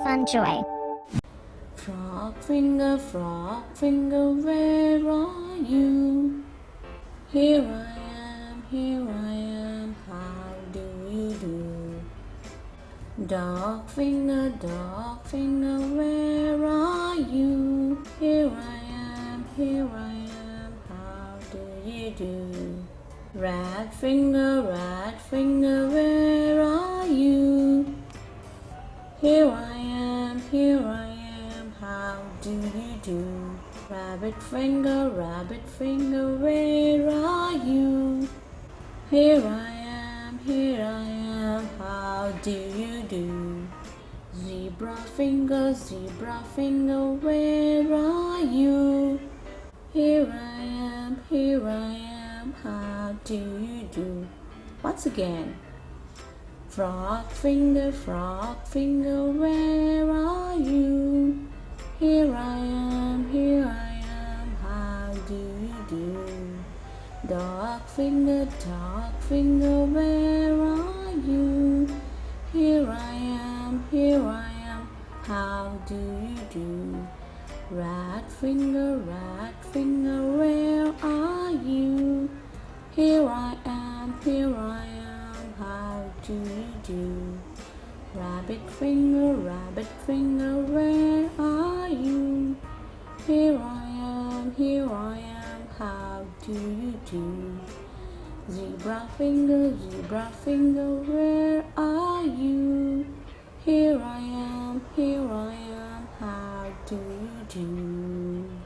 fun joy. Frog finger, where are you? Here I am, how do you do? Dog finger, where are you? Here I am, how do you do? Rat finger, where are you? Here I am, how do you do? Rabbit finger, where are you? Here I am, how do you do? Zebra finger, where are you? Here I am, how do you do? Once again. Frog finger, where are you? Here I am, how do you do? Dog finger, where are you? Here I am, how do you do? Rat finger, where are you? Here I am, how do you do? Rabbit finger, where are you? Here I am, how do you do? Zebra finger, where are you? Here I am, how do you do?